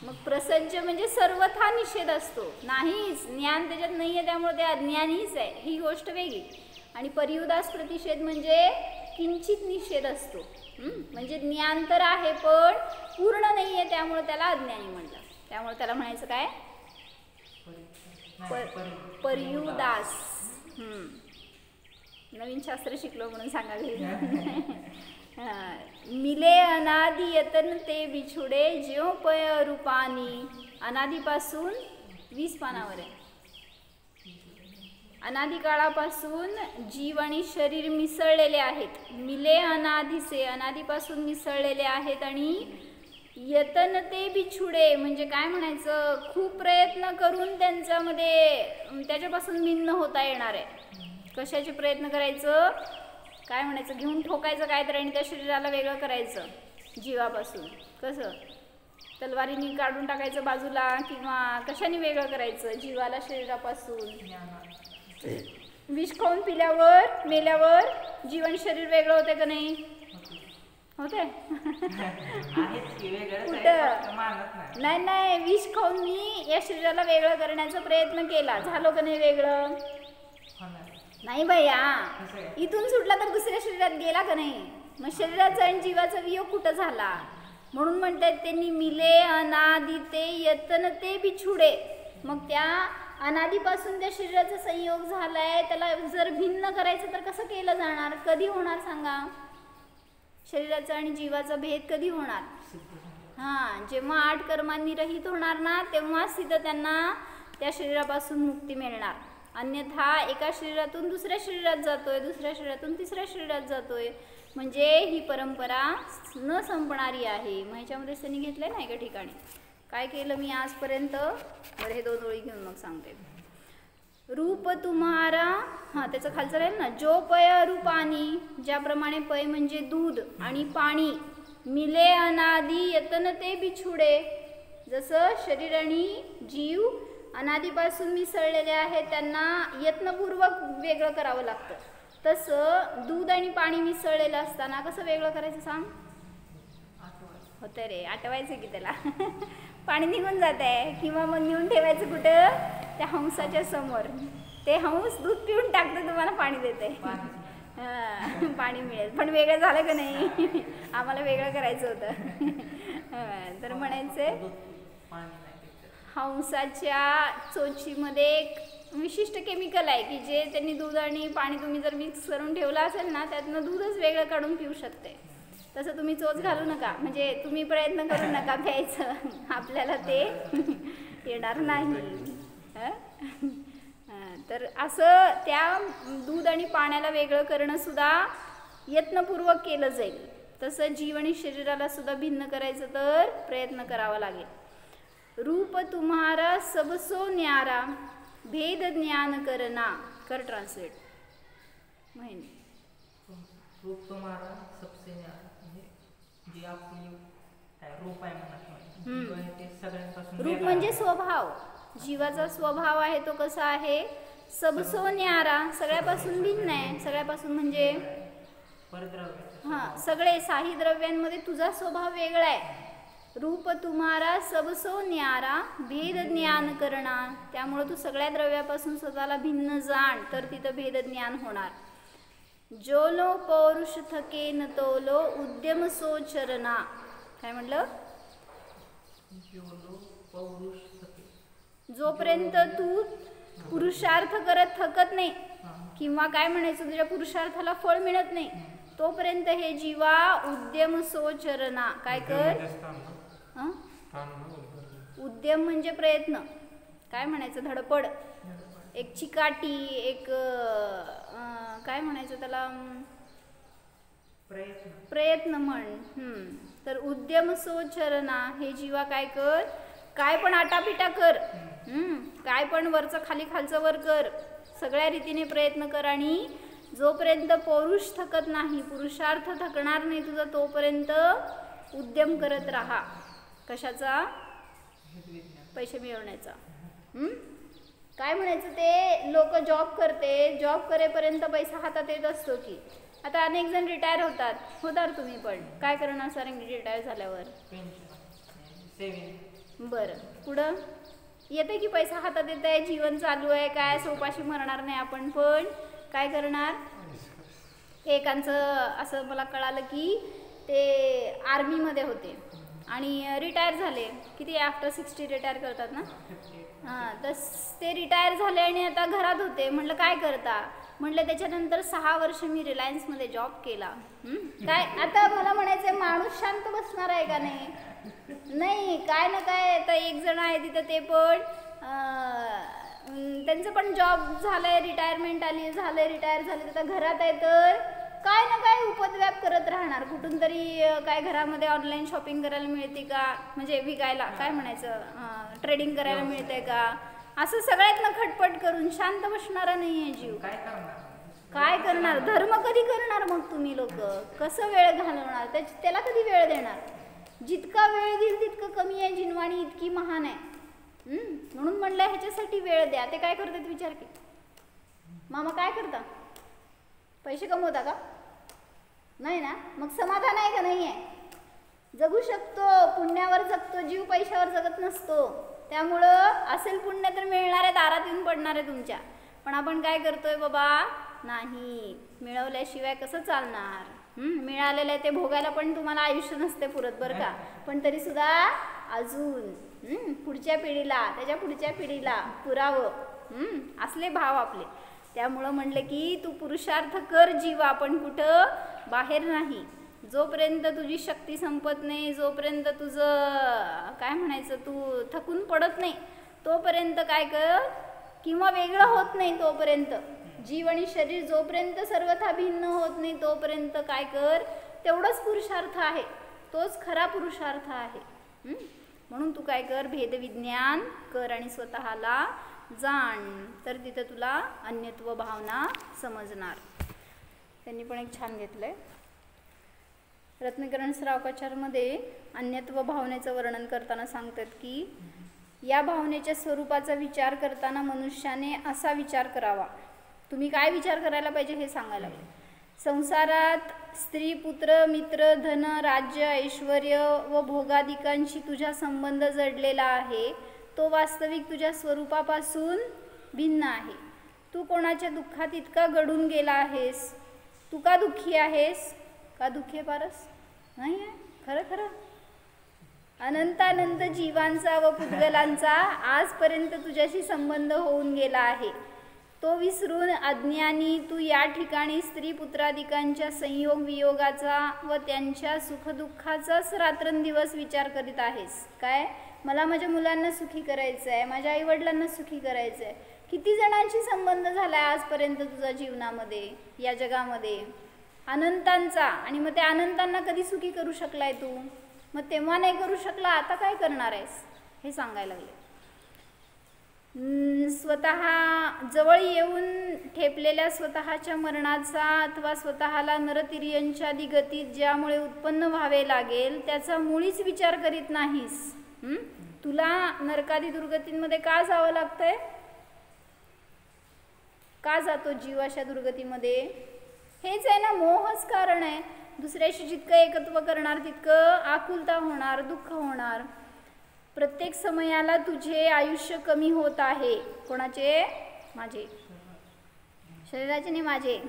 मग प्रसज्ज म्हणजे सर्वथा निषेध असतो, नाहीच ज्ञान त्याच्यात नाही आहे त्यामुळे ते अज्ञानीच आहे, ही गोष्ट वेगळी. आणि परियुदास प्रतिषेध म्हणजे किंचित निषेध असतो, म्हणजे ज्ञान तर आहे पण पूर्ण नाही आहे त्यामुळे त्याला अज्ञानी म्हणलं. त्यामुळे त्याला म्हणायचं काय? परियुदास. नवीन शास्त्र शिकलो म्हणून सांगायला. मिले अनादि यतन ते बिछुडे, ज्यो पय रूपानी. अनादीपासून 20 पानावर आहे. अनादी काळापासून जीव आणि शरीर मिसळलेले आहेत. मिले अनादिसे, अनादीपासून मिसळलेले आहेत. आणि यतन ते बिछुडे म्हणजे काय म्हणायचं, खूप प्रयत्न करून त्याच्यापासून भिन्न होता येणार आहे. कशाचे प्रयत्न करायचं, काय म्हणायचं, घेऊन ठोकायचं काहीतरी आणि त्या शरीराला वेगळं करायचं जीवापासून. कसं? तलवारीने काढून टाकायचं बाजूला किंवा कशाने वेगळं करायचं जीवाला शरीरापासून? विष खाऊन पिल्यावर मेल्यावर जीवन शरीर वेगळं होते का नाही? होते. कुठं? नाही नाही, विष खाऊन मी या शरीराला वेगळं करण्याचा प्रयत्न केला, झालो का नाही वेगळं? नाही भैया, इथून सुटला तर दुसऱ्या शरीरात गेला का नाही? मग शरीराचा आणि जीवाचा वियोग कुठं झाला? म्हणून म्हणतात त्यांनी मिले अनादि ते यतन ते बिछुडे. मग त्या अनादीपासून त्या शरीराचा संयोग झालाय, त्याला जर भिन्न करायचं तर कसं केलं जाणार? कधी होणार सांगा? शरीराचा आणि जीवाचा भेद कधी होणार? जेव्हा 8 कर्मांनी रहित होणार ना, तेव्हाच तिथं त्यांना त्या शरीरापासून मुक्ती मिळणार. अन्यथा एका शरीरातून दुसऱ्या शरीरात जातोय, दुसऱ्या शरीरातून तिसऱ्या शरीरात जातोय, म्हणजे ही परंपरा न संपणारी आहे. मग ह्याच्यामध्येच त्यांनी घेतलंय ना एका ठिकाणी. काय केलं मी आजपर्यंत? बरं, हे 2 ओळी घेऊन मग सांगते. रूप तुम्हारा, त्याचं खालचं राहील ना, जो पय रूपानी, ज्याप्रमाणे पय म्हणजे दूध आणि पाणी, मिले अनादि यतन ते बिछुडे, जसं शरीर आणि जीव अनादीपासून मिसळलेले आहेत, त्यांना यत्नपूर्वक वेगळं करावं लागतं. तसं दूध आणि पाणी मिसळलेलं असताना कसं वेगळं करायचं सांग? होतं रे, आठवायचं की त्याला. पाणी निघून जात आहे, किंवा मग नेऊन ठेवायचं कुठं? त्या हंसाच्या समोर. ते हंस दूध पिऊन टाकतं, तुम्हाला पाणी देते. पाणी मिळेल, पण वेगळं झालं का नाही? आम्हाला वेगळं करायचं होतं. तर म्हणायचं हंसाच्या चोचीमध्ये एक विशिष्ट केमिकल आहे की जे त्यांनी दूध आणि पाणी तुम्ही जर मिक्स करून ठेवलं असेल ना, त्यातनं दूधच वेगळं काढून पिऊ शकते. तसं तुम्ही चोच घालू नका, म्हणजे तुम्ही प्रयत्न करू नका प्यायचं, आपल्याला ते येणार नाही. तर असं त्या दूध आणि पाण्याला वेगळं करणं सुद्धा यत्नपूर्वक केलं जाईल. तसं जीव आणि शरीराला सुद्धा भिन्न करायचं तर प्रयत्न करावा लागेल. रूप तुम्हारा सबसो न्यारा, भेद ज्ञान करना. कर ट्रान्सलेट. महिने रूप तुम्हारा सबसे न्यारा, जी आपली रूप आहे म्हणा, ते सगळ्यांपासून रूप म्हणजे स्वभाव. जीवाचा स्वभाव आहे तो कसा आहे? सबसो न्यारा, सगळ्यापासून भिन्न आहे. सगळ्यापासून म्हणजे सगळे साही द्रव्यांमध्ये तुझा स्वभाव वेगळा आहे. रूप तुम्हारा सबसो न्यारा, भेद ज्ञान करना. त्यामुळे तू सगळ्या द्रव्यापासून स्वतःला भिन्न जाण, तर तिथं भेद ज्ञान होणार. जोलो पौरुष थके न तोलो, उद्यम सो चरना. काय म्हटलं? जोपर्यंत तू पुरुषार्थ करत थकत नाही, किंवा काय म्हणायचं, तुझ्या पुरुषार्थाला फळ मिळत नाही, तोपर्यंत हे जीवा उद्यम सो चरना. काय कर? उद्यम म्हणजे प्रयत्न. काय म्हणायचं? धडपड, एक चिकाटी, एक काय म्हणायचं त्याला, प्रयत्न म्हण. तर उद्यम सो चरना, हे जीवा काय कर? काय पण आटापिटा कर, काय पण वरचं खाली खालचं वर कर, सगळ्या रीतीने प्रयत्न कर. आणि जोपर्यंत पौरुष थकत नाही, पुरुषार्थ थकणार नाही तुझा, तोपर्यंत उद्यम करत राहा. कशाचा? पैसे मिळवण्याचा. काय म्हणायचं ते, लोक जॉब करते, जॉब करेपर्यंत पैसा हातात येत असतो की. आता अनेक जण रिटायर होतात तुम्ही पण काय करणार सर रिटायर झाल्यावर? बरं, पुढं येते की पैसा हातात येत आहे, जीवन चालू आहे, काय सोपाशी मरणार नाही आपण, पण काय करणार? एकांचं असं मला कळालं की ते आर्मीमध्ये होते आणि रिटायर झाले. किती आफ्टर 60 रिटायर करतात ना? तर ते रिटायर झाले आणि आता घरात होते. म्हटलं काय करता? म्हटलं त्याच्यानंतर 6 वर्ष मी रिलायन्समध्ये जॉब केला. काय आता मला म्हणायचं माणूस शांत बसणार आहे का नाही? नाही, काय ना काय. आता एक जण आहे तिथं, ते पण त्यांचं पण जॉब झालंय, रिटायरमेंट आली, झालंय, रिटायर झाले, आता घरात आहे, तर काय ना काय उपद्व्याप करत राहणार. कुठून तरी काय घरामध्ये ऑनलाईन शॉपिंग करायला मिळते का, म्हणजे विकायला काय म्हणायचं, ट्रेडिंग करायला मिळते का, असं सगळ्यातनं खटपट करून शांत बसणारा नाही आहे जीव. काय करणार? धर्म कधी करणार मग तुम्ही लोक? कसं वेळ घालवणार? त्याला कधी वेळ देणार? जितका वेळ देईल तितकं कमी आहे, जिनवाणी इतकी महान आहे. म्हणून म्हणलं ह्याच्यासाठी वेळ द्या. ते काय करतात विचार की. मामा काय करता? पैसे कमवता का? नाही ना. मग समाधान आहे का नाही आहे? जगू शकतो, पुण्यावर जगतो, जीव पैशावर जगत नसतो. त्यामुळं असेल पुण्य तर मिळणार आहे, दारात येऊन पडणार आहे तुमच्या. पण आपण काय करतोय बाबा? नाही, मिळवल्याशिवाय कसं चालणार? मिळालेलं आहे ते भोगायला पण तुम्हाला आयुष्य नसते पुरत बरं का. पण तरी सुद्धा अजून पुढच्या पिढीला, त्याच्या पुढच्या पिढीला पुरावं, असले भाव आपले. त्यामुळं म्हणलं की तू पुरुषार्थ कर जीवा, पण कुठं बाहेर नाही. जोपर्यंत तुझी शक्ती संपत नाही, जोपर्यंत तुझं काय म्हणायचं, तू थकून पडत नाही तोपर्यंत काय कर, किंवा वेगळं होत नाही तोपर्यंत, जीव आणि शरीर जोपर्यंत सर्वथा भिन्न होत नाही तोपर्यंत काय कर, तेवढंच पुरुषार्थ आहे, तोच खरा पुरुषार्थ आहे. म्हणून तू काय कर, भेदविज्ञान कर आणि स्वतःला जाण, तर तिथं तुला अन्यत्व भावना समजणार. त्यांनी पण एक छान घेतलंय रत्नकरण श्रावकाचारमध्ये. अन्यत्व भावनेचं वर्णन करताना सांगतात की या भावनेच्या स्वरूपाचा विचार करताना मनुष्याने असा विचार करावा. तुम्ही काय विचार करायला पाहिजे हे सांगायला लागले. संसारात स्त्री, पुत्र, मित्र, धन, राज्य, ऐश्वर व भोगादिकांशी तुझा संबंध जडलेला आहे, तो वास्तविक तुझ्या स्वरूपापासून भिन्न आहे. तू कोणाच्या दुःखात इतका गढून गेला आहेस. तू का दुःखी आहेस? का दुःखी पारस? नाही आहे, खरं खरं. अनंतानंत जीवांचा व पुद्गलांचा आजपर्यंत तुझ्याशी संबंध होऊन गेला आहे. तो विसरून अज्ञानी तू या ठिकाणी स्त्री पुत्रादिकांच्या संयोग वियोगाचा व त्यांच्या सुखदुःखाचाच रात्रंदिवस विचार करीत आहेस. काय, मला माझ्या मुलांना सुखी करायचं आहे, माझ्या आईवडिलांना सुखी करायचं आहे. किती जणांशी संबंध झाला आहे आजपर्यंत तुझ्या जीवनामध्ये, या जगामध्ये? अनंतांचा. आणि मग त्या अनंतांना कधी सुखी करू शकलाय तू? मग तेव्हा नाही करू शकला, आता काय करणार आहेस हे सांगायला लागले. स्वतः जवळ येऊन ठेपलेल्या स्वतःच्या मरणाचा अथवा स्वतःला नरतिर्यंच्या गतीत ज्यामुळे उत्पन्न व्हावे लागेल त्याचा मुळीच विचार करीत नाहीस. तुला नरकादी दुर्गतींमध्ये का जावं लागतंय? का जातो जीव अशा दुर्गतीमध्ये? हेच आहे ना, मोहच कारण आहे. दुसऱ्याशी जितकं एकत्व करणार तितकं आकुलता होणार, दुःख होणार. प्रत्येक समयाला तुझे आयुष्य कमी होत आहे. कोणाचे? माझे. शरीराचे नाही, माझे.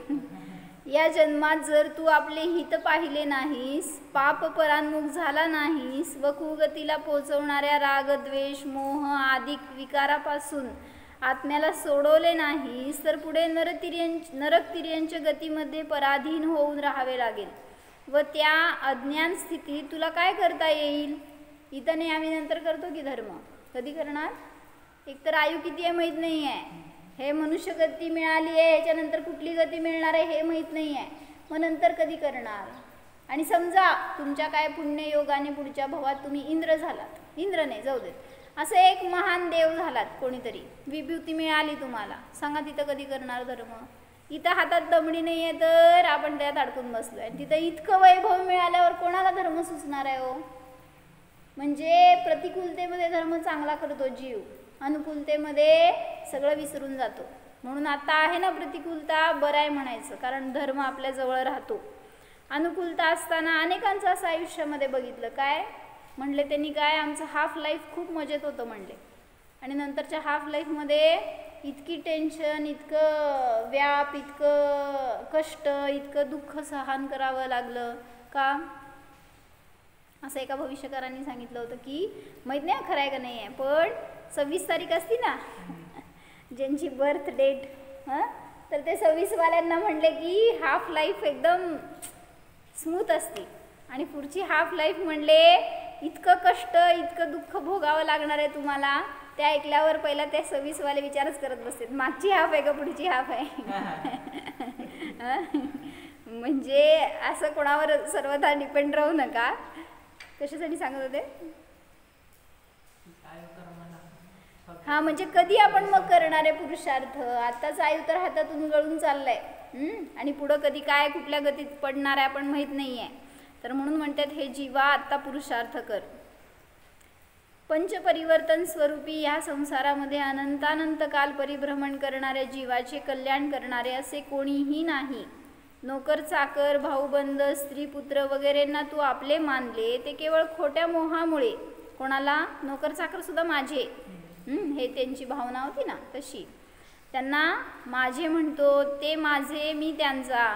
या जन्मात जर तू आपले हित पाहिले नाहीस, पाप परान्मुख झाला नाहीस व कुगतीला पोचवणाऱ्या राग, द्वेष, मोह आदी विकारापासून आत्म्याला सोडवले नाहीस, तर पुढे नरकतिर्यंच्या गतीमध्ये पराधीन होऊन राहावे लागेल. व त्या अज्ञान स्थितीत तुला काय करता येईल? इथं नाही, आम्ही नंतर करतो की धर्म. कधी करणार? एकतर आयु किती आहे माहीत नाही आहे, हे मनुष्य गती मिळाली आहे, ह्याच्यानंतर कुठली गती मिळणार आहे हे माहीत नाही आहे. मग नंतर कधी करणार? आणि समजा तुमच्या काय पुण्ययोगाने पुढच्या भवात तुम्ही इंद्र झालात, इंद्र नाही जाऊ देत, असं एक महान देव झालात कोणीतरी, विभूती मिळाली तुम्हाला, सांगा तिथं कधी करणार धर्म? इथं हातात दमडी नाही आहे तर आपण त्यात अडकून बसलो आहे. तिथं इतकं वैभव मिळाल्यावर कोणाला धर्म सुचणार आहे हो? म्हणजे प्रतिकूलतेमध्ये धर्म चांगला करतो जीव, अनुकूलतेमध्ये सगळं विसरून जातो. म्हणून आता आहे ना प्रतिकूलता, बरं आहे म्हणायचं, कारण धर्म आपल्या जवळ राहतो. अनुकूलता असताना अनेकांचं असं आयुष्यामध्ये बघितलं. काय म्हणले त्यांनी? काय, आमचं हाफ लाईफ खूप मजेत होतं म्हणले, आणि नंतरच्या हाफ लाईफमध्ये इतकी टेन्शन, इतकं व्याप, इतकं कष्ट, इतकं दुःख सहन करावं लागलं. का? असं एका भविष्यकारांनी सांगितलं होतं की, माहीत नाही खरं आहे का नाही आहे, पण 26 तारीख असती ना ज्यांची बर्थ डेट, तर ते 26 वाल्यांना म्हणले की हाफ लाईफ एकदम स्मूथ असते, आणि पुढची हाफ लाईफ म्हणले इतकं कष्ट, इतकं दुःख भोगावं लागणार आहे तुम्हाला. ते ऐकल्यावर पहिला ते 26 वाले विचारच करत बसते, मागची हाफ आहे का पुढची हाफ आहे? म्हणजे असं कोणावर सर्वथा डिपेंड राहू नका. कशासाठी सांगत होते? हा, म्हणजे कधी आपण मग करणार आहे पुरुषार्थ? आताच आयु तर हातातून गळून चाललाय, आणि पुढं कधी काय कुठल्या गतीत पडणार आहे आपण माहीत नाही आहे. तर म्हणून म्हणतात हे जीवा आत्ता पुरुषार्थ कर. पंचपरिवर्तन स्वरूपी ह्या संसारामध्ये अनंतानंत काल परिभ्रमण करणाऱ्या जीवाचे कल्याण करणारे असे कोणीही नाही. नोकर चाकर भाऊबंद स्त्री पुत्र वगैरेंना तू आपले मानले ते केवळ खोट्या मोहामुळे. कोणाला? नोकर चाकर सुद्धा माझे, हे त्यांची भावना होती ना तशी. त्यांना माझे म्हणतो, ते माझे मी त्यांचा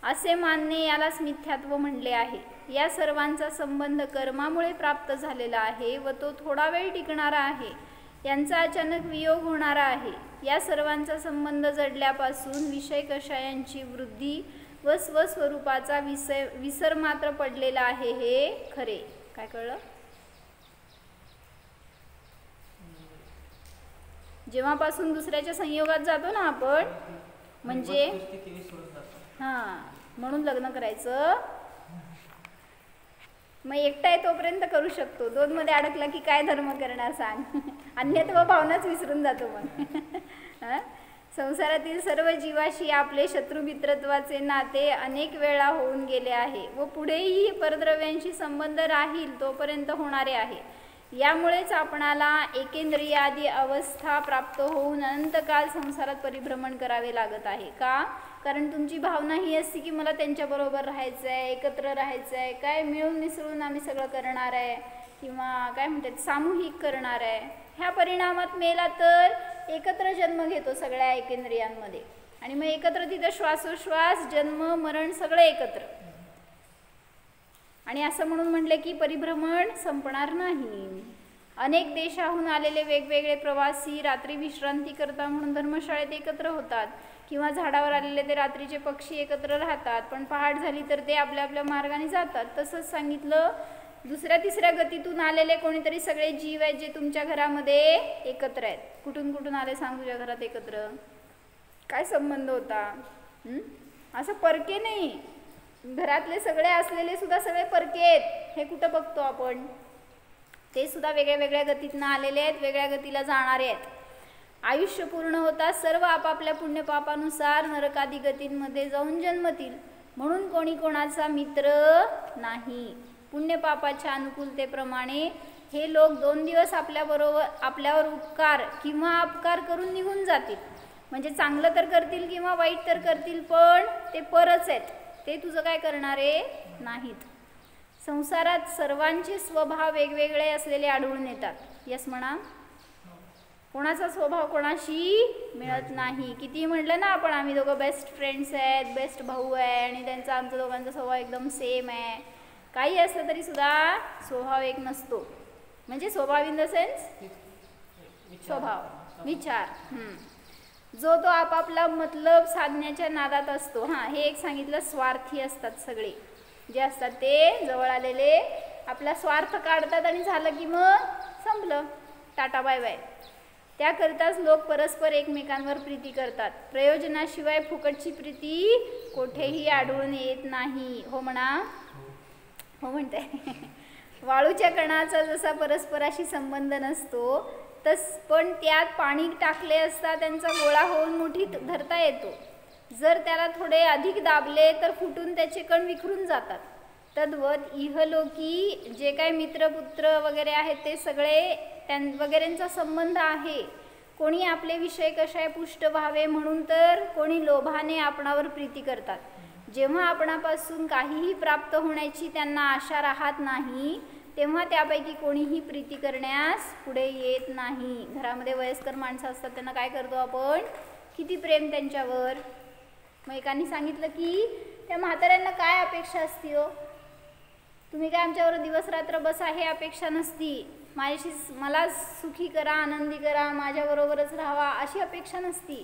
असे मानणे यालाच मिथ्यात्व म्हणले आहे. या सर्वांचा संबंध कर्मामुळे प्राप्त झालेला आहे व तो थोडा वेळ टिकणारा आहे. यांचा अचानक वियोग होणारा आहे. या सर्वांचा संबंध जडल्यापासून विषय कषायांची वृद्धी व स्वस्वरूपाचा विसर मात्र पडलेला आहे हे खरे. काय कळलं? जेव्हापासून दुसऱ्याच्या संयोगात जातो ना आपण, म्हणजे म्हणून लग्न करायचं. मग एकटा आहे तोपर्यंत करू शकतो, 2 मध्ये अडकला की काय धर्म करणार सांग. अन्यत्व भावनाच विसरून जातो मग. संसारातील सर्व जीवाशी आपले शत्रुमित्रत्वाचे नाते अनेक वेळा होऊन गेले आहे व पुढेही परद्रव्यांशी संबंध राहील तोपर्यंत होणारे आहे. यामुळेच आपणाला एकेंद्रियादी अवस्था प्राप्त होऊन अनंतकाल संसारात परिभ्रमण करावे लागत आहे. का? कारण तुमची भावना ही असते की मला त्यांच्याबरोबर राहायचं आहे, एकत्र राहायचं आहे, काय मिळून मिसळून आम्ही सगळं करणार आहे, किंवा काय म्हणतात सामूहिक करणार आहे. ह्या परिणामात मेला तर एकत्र जन्म घेतो सगळ्या एकेंद्रियांमध्ये, आणि मग एकत्र तिथं श्वासोश्वास जन्म मरण सगळं एकत्र. आणि असं म्हणून म्हटलं की परिभ्रमण संपणार नाही. अनेक देशाहून आलेले वेगवेगळे प्रवासी रात्री विश्रांती करता म्हणून धर्मशाळेत एकत्र होतात, किंवा झाडावर आलेले ते रात्रीचे पक्षी एकत्र राहतात, पण पहाट झाली तर ते आपल्या आपल्या मार्गाने जातात. तसंच सांगितलं दुसऱ्या तिसऱ्या गतीतून आलेले कोणीतरी सगळे जीव आहेत जे तुमच्या घरामध्ये एकत्र आहेत. कुठून कुठून आले सांग तुझ्या घरात एकत्र? काय संबंध होता? असं परके नाही, घरातले सगळे असलेले सुद्धा सगळे परके आहेत. हे कुठं बघतो आपण? ते सुद्धा वेगळ्या वेगळ्या गतीतनं आलेले आहेत, वेगळ्या गतीला जाणारे आहेत. आयुष्य पूर्ण होता सर्व आपापल्या पुण्यपापानुसार नरकादी गतींमध्ये जाऊन जन्मतील, म्हणून कोणी कोणाचा मित्र नाही. पुण्यपापाच्या अनुकूलतेप्रमाणे हे लोक 2 दिवस आपल्यावर उपकार किंवा अपकार करून निघून जातील. म्हणजे चांगलं तर करतील किंवा वाईट तर करतील, पण ते परच आहेत, ते तुझं काय करणारे नाहीत. संसारात सर्वांचे स्वभाव वेगवेगळे असलेले आढळून येतात. यस म्हणा. कोणाचा स्वभाव कोणाशी मिळत नाही. किती म्हटलं ना आपण आम्ही दोघं बेस्ट फ्रेंड्स आहेत, बेस्ट भाऊ आहे, आणि त्यांचा आमच्या दोघांचा स्वभाव एकदम सेम आहे. काही असलं तरी सुद्धा स्वभाव एक नसतो. म्हणजे स्वभाव इन द सेन्स स्वभाव, विचार. जो तो आपापला मतलब साधण्याच्या नादात असतो. हे एक सांगितलं. स्वार्थी असतात सगळे जे असतात ते, जवळ आलेले आपला स्वार्थ काढतात आणि झालं की मग संपलं, टाटा बाय बाय. त्याकरिताच लोक परस्पर एकमेकांवर प्रीती करतात. प्रयोजनाशिवाय फुकटची प्रीती कोठेही आढळून येत नाही. हो म्हणा. हो म्हणते. वाळूच्या कणाचा जसा परस्पराशी संबंध नसतो, पण त्यात पाणी टाकले असता त्यांचा गोळा होऊन मुठीत धरता येतो. जर त्याला थोडे अधिक दाबले तर फुटून त्याचे कण विखरून जातात. तद्वत इहलोकी जे काही मित्रपुत्र वगैरे आहेत ते सगळे वगैरेंचा संबंध आहे. कोणी आपले विषय कशाय पुष्ट व्हावे म्हणून, तर कोणी लोभाने आपणावर प्रीती करतात. जेव्हा आपणापासून काहीही प्राप्त होण्याची त्यांना आशा राहत नाही, तेव्हा त्यापैकी कोणीही प्रीती करण्यास पुढे येत नाही. घरामध्ये वयस्कर माणसं असतात, त्यांना काय करतो आपण? किती प्रेम त्यांच्यावर. मग एकाने सांगितलं की त्या म्हाताऱ्यांना काय अपेक्षा असती हो? तुम्ही काय आमच्यावर दिवस रात्र बसा हे अपेक्षा नसती. मला सुखी करा, आनंदी करा, माझ्याबरोबरच राहावा अशी अपेक्षा नसती.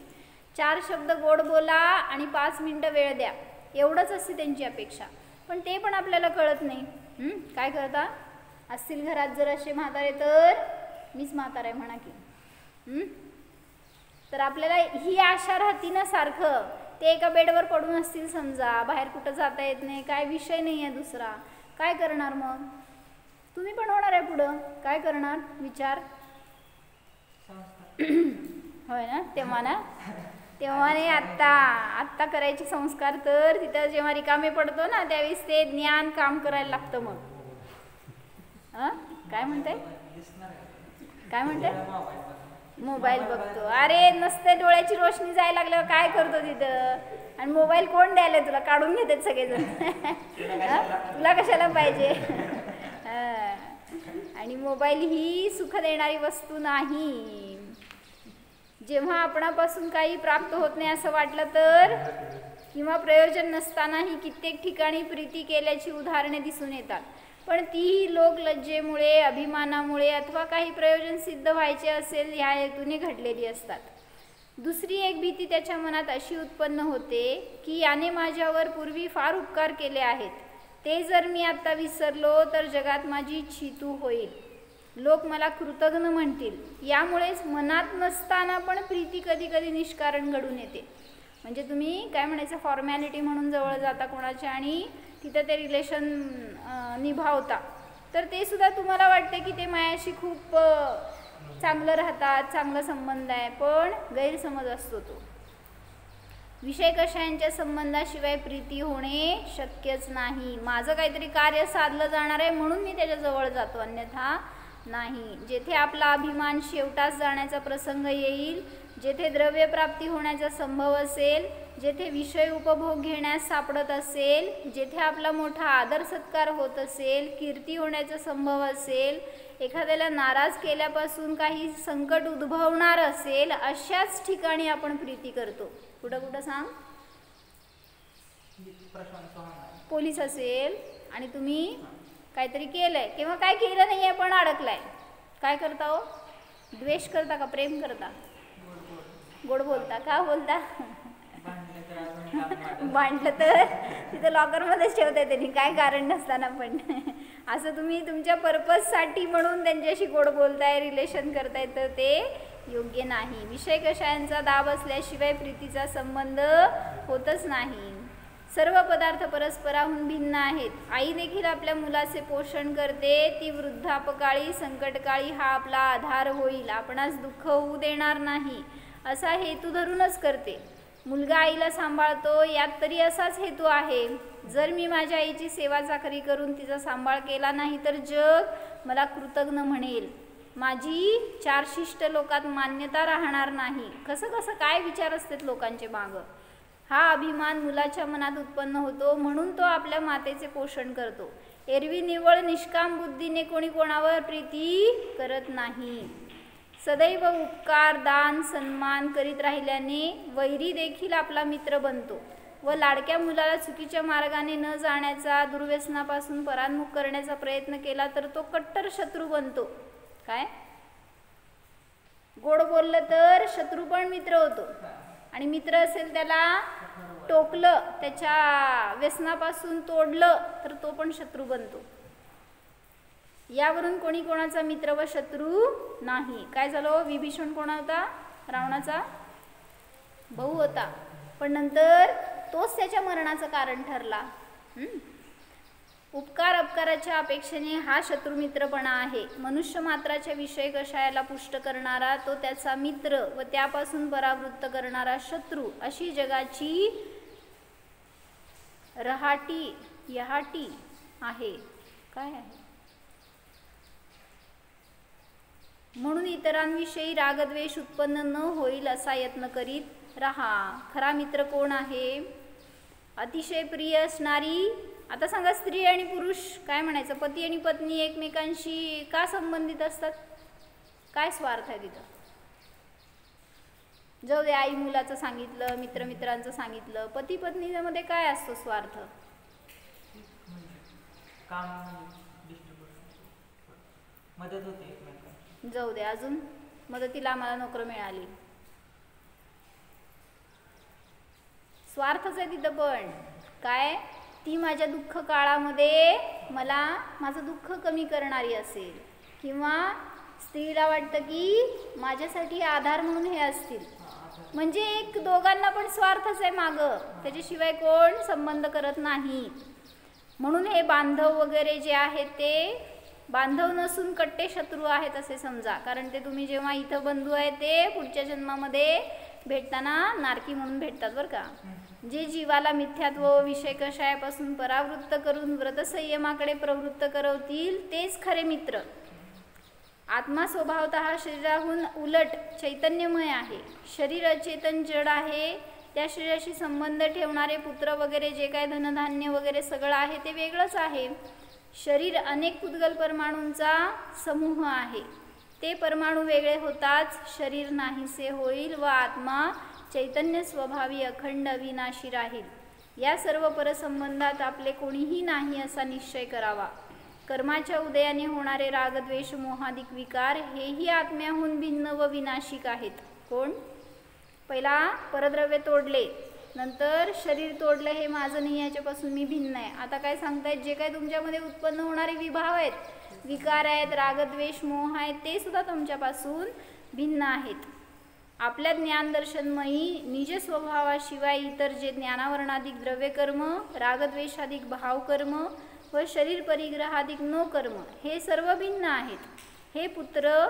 4 शब्द गोड बोला आणि 5 मिनटं वेळ द्या, एवढंच असते त्यांची अपेक्षा. पण ते पण आपल्याला कळत नाही. काय करता? असतील घरात जर असे म्हातारे, तर मीच म्हातारा आहे म्हणा की. तर आपल्याला ही आशा राहती ना सारखं. ते एका बेडवर पडून असतील समजा, बाहेर कुठं जाता येत नाही, काय विषय नाही आहे दुसरा, काय करणार मग? तुम्ही पण होणार आहे पुढं, काय करणार? विचार. होय ना? तेव्हा ना तेव्हा नाही, आत्ता आत्ता करायचे संस्कार. तर तिथं जेव्हा रिकामे पडतो ना त्यावेळेस ते ज्ञान काम करायला लागतं. मग काय म्हणते, काय म्हणते, मोबाईल बघतो. अरे नसते, डोळ्याची रोशनी जायला लागल्यावर काय करतो तिथं. आणि मोबाईल कोण द्यायला तुला, काढून घेतात सगळेजण. तुला कशाला पाहिजे. आणि मोबाईल ही सुख देणारी वस्तू नाही. जेव्हा आपणापासून काही प्राप्त होत नाही असं वाटलं तर, किंवा प्रयोजन नसतानाही कित्येक ठिकाणी प्रीती केल्याची उदाहरणे दिसून येतात. पण तीही लोक लज्जेमुळे, अभिमानामुळे अथवा काही प्रयोजन सिद्ध व्हायचे असेल ह्या हेतूने घडलेली असतात. दुसरी एक भीती त्याच्या मनात अशी उत्पन्न होते की याने माझ्यावर पूर्वी फार उपकार केले आहेत, ते जर मी आता विसरलो तर जगात माझी छितू होईल, लोक मला कृतज्ञ म्हणतील. यामुळेच मनात नसताना पण प्रीती कधी कधी निष्कारण घडून येते. म्हणजे तुम्ही काय म्हणायचं, फॉर्मॅलिटी म्हणून जवळ जाता कोणाच्या आणि तिथं ते रिलेशन निभावता, तर ते सुद्धा तुम्हाला वाटते की ते माझ्याशी खूप चांगलं राहतात, चांगला संबंध आहे, पण गैरसमज असतो तो. विषय कशायांच्या संबंधाशिवाय प्रीती होणे शक्यच नाही. माझं काहीतरी कार्य साधलं जाणार आहे म्हणून मी त्याच्याजवळ जातो, अन्यथा नाही. जेथे आपला अभिमान शेवटास जाण्याचा प्रसंग येईल, जेथे द्रव्यप्राप्ती होण्याचा संभव असेल, जेथे विषय उपभोग घेण्यास सापडत असेल, जेथे आपला मोठा आदर सत्कार होत असेल, कीर्ती होण्याचा संभव असेल, एखाद्याला नाराज केल्यापासून काही संकट उद्भवणार असेल, अशाच ठिकाणी आपण प्रीती करतो. कुठं कुठं सांग, पोलीस असेल आणि तुम्ही काहीतरी केलंय किंवा काय केलं नाही आहे पण अडकलाय, काय करता हो, द्वेष करता का प्रेम करता, गोड बोलता का बोलता. भांडलं तर तिथं लॉकरमध्येच ठेवता त्यांनी काय कारण नसताना पण. असं तुम्ही तुमच्या पर्पजसाठी म्हणून त्यांच्याशी गोड बोलताय, रिलेशन करताय, तर ते योग्य नाही. विषय कशायांचा दाब असल्याशिवाय प्रीतीचा संबंध होतच नाही. सर्व पदार्थ परस्पराहून भिन्न आहेत. आई देखील आपल्या मुलाचे पोषण करते, ती वृद्धापकाळी संकटकाळी हा आपला आधार होईल, आपणास दुःख होऊ देणार नाही असा हेतू धरूनच करते. मुलगा आईला सांभाळतो, यात तरी असाच हेतू आहे. जर मी माझ्या आईची सेवा चाकरी करून तिचा सांभाळ केला नाही तर जग मला कृतज्ञ म्हणेल, माझी चार शिष्ट लोकात मान्यता राहणार नाही. कसं कसं काय विचार असतात लोकांचे मागं. हा अभिमान मुलाच्या मनात उत्पन्न होतो, म्हणून तो आपल्या मातेचे पोषण करतो. एरवी निव्वळ निष्काम बुद्धीने कोणी कोणावर प्रीती करत नाही. सदैव उपकार, दान, सन्मान करीत राहिल्याने वैरी देखील आपला मित्र बनतो व लाडक्या मुलाला चुकीच्या मार्गाने न जाण्याचा, दुर्व्यसनापासून परान्मुख करण्याचा प्रयत्न केला तर तो कट्टर शत्रू बनतो. काय, गोड बोललं तर शत्रू पण मित्र होतो, आणि मित्र असेल त्याला टोकलं, त्याच्या व्यसनापासून तोडलं तर तो पण शत्रू बनतो. यावरून कोणी कोणाचा मित्र व शत्रू नाही. काय झालं, विभीषण कोणा होता, रावणाचा भाऊ होता, पण नंतर तोच त्याच्या मरणाचं कारण ठरला. उपकार अपकाराच्या अपेक्षेने हा शत्रुमित्रपणा आहे. मनुष्य मात्राच्या विषय कषायाला पुष्ट करणारा तो त्याचा मित्र व त्यापासून परावृत्त करणारा शत्रू, अशी जगाची यहाटी आहे. काय आहे, म्हणून इतरांविषयी रागद्वेष उत्पन्न न होईल असा यत्न करीत राहा. खरा मित्र कोण आहे, अतिशय प्रिय असणारी. आता सांगा, स्त्री आणि पुरुष काय म्हणायचं, पती आणि पत्नी एकमेकांशी का संबंधित असतात, काय स्वार्थ आहे तिथं. जाऊ दे, आई मुलाचं सांगितलं, मित्र मित्रांचं सांगितलं, पती पत्नीमध्ये काय असतो स्वार्थ, मदत होते. जाऊ दे, अजून मदतीला आम्हाला नोकर मिळाली, स्वार्थच आहे तिथं. पण काय, ती माझ्या दुःख काळामध्ये मला माझं दुःख कमी करणारी असेल, किंवा स्त्रीला वाटतं की माझ्यासाठी आधार म्हणून हे असतील. म्हणजे एक दोघांना पण स्वार्थच आहे मागं, त्याच्याशिवाय कोण संबंध करत नाही. म्हणून हे बांधव वगैरे जे आहेत ते बांधव नसून कट्टे शत्रू आहेत असे समजा. कारण ते तुम्ही जेव्हा इथं बंधू आहे ते पुढच्या जन्मामध्ये भेटताना नारकी म्हणून भेटतात बरं का. जे जीवाला मिथ्यात्व व विषय कषायापासून परावृत्त करून व्रतसंयमाकडे प्रवृत्त करवतील तेच खरे मित्र. आत्मा स्वभावतः शरीराहून उलट चैतन्यमय आहे. शरीर अचेतन जड आहे. त्या शरीराशी संबंध ठेवणारे पुत्र वगैरे जे काय धनधान्य वगैरे सगळं आहे ते वेगळंच आहे. शरीर अनेक पुद्गल परमाणूंचा समूह आहे. ते परमाणू वेगळे होताच शरीर नाहीसे होईल व आत्मा चैतन्य स्वभावी अखंड अविनाशी राहील. या सर्व परसंबंधात आपले कोणीही नाही असा निश्चय करावा. कर्माच्या उदयाने होणारे रागद्वेष मोहादिक विकार हेही आत्म्याहून भिन्न व विनाशिक आहेत. कोण? पहिला परद्रव्य तोडले, नंतर शरीर तोडलं, हे माझं नाही, याच्यापासून मी भिन्न आहे. आता काय सांगतायत, जे काय तुमच्यामध्ये उत्पन्न होणारे विभाव आहेत, विकार आहेत, रागद्वेष मोह आहेत, ते सुद्धा तुमच्यापासून भिन्न आहेत. आपल्या ज्ञानदर्शनमयी निज स्वभावाशिवाय इतर जे ज्ञानावरणाधिक द्रव्यकर्म, रागद्वेषाधिक भावकर्म व शरीर परिग्रहाधिक नो कर्म हे सर्व भिन्न आहेत. हे पुत्र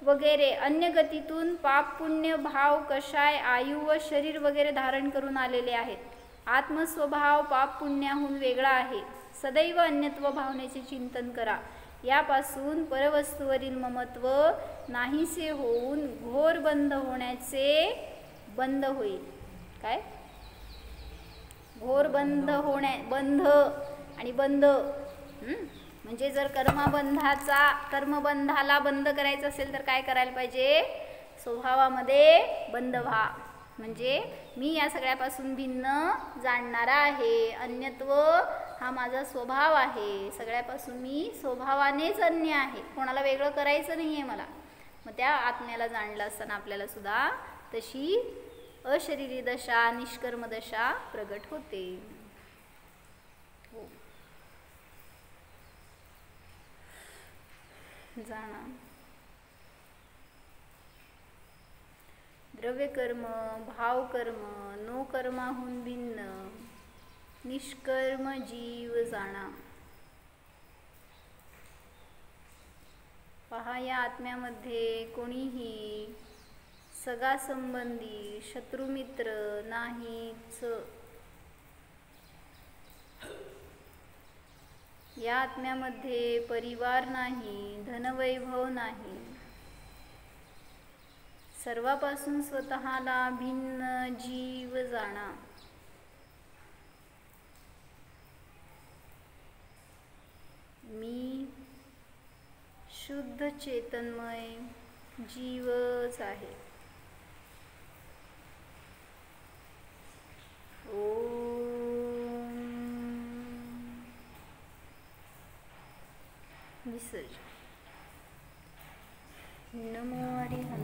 वगैरे अन्य गतीतून पाप पुण्य भाव कषाय आयु व शरीर वगैरे धारण करून आलेले आहेत. आत्मस्वभाव पाप पुण्याहून वेगळा आहे. सदैव अन्यत्व भावनेचे चिंतन करा. यापासून परवस्तूवरील ममत्व नाहीसे होऊन घोर बंध होण्याचे बंध होईल. काय? घोर बंध बंध आणि बंध म्हणजे जर कर्मबंधाला बंद करायचं असेल तर काय करायला पाहिजे? स्वभावामध्ये बंद व्हा. म्हणजे मी या सगळ्यापासून भिन्न जाणणारा आहे. अन्यत्व हा माझा स्वभाव आहे. सगळ्यापासून मी स्वभावानेच अन्य आहे. कोणाला वेगळं करायचं नाही आहे मला. मग त्या आत्म्याला जाणलं असताना आपल्याला सुद्धा तशी अशरीरी दशा, निष्कर्म दशा प्रगट होते. हो. जाणा. द्रव्यकर्म, भावकर्म, नो कर्माहून भिन्न निष्कर्म जीव जाणा. पहा, या आत्म्यामध्ये कोणीही सगा संबंधी शत्रुमित्र नाहीच. या आत्म्यामध्ये परिवार नाही, धनवैभव नाही. सर्वापासून स्वतःला भिन्न जीव जाणा. मी शुद्ध चेतनमय जीवच आहे. विसर्जन. नमो हरी.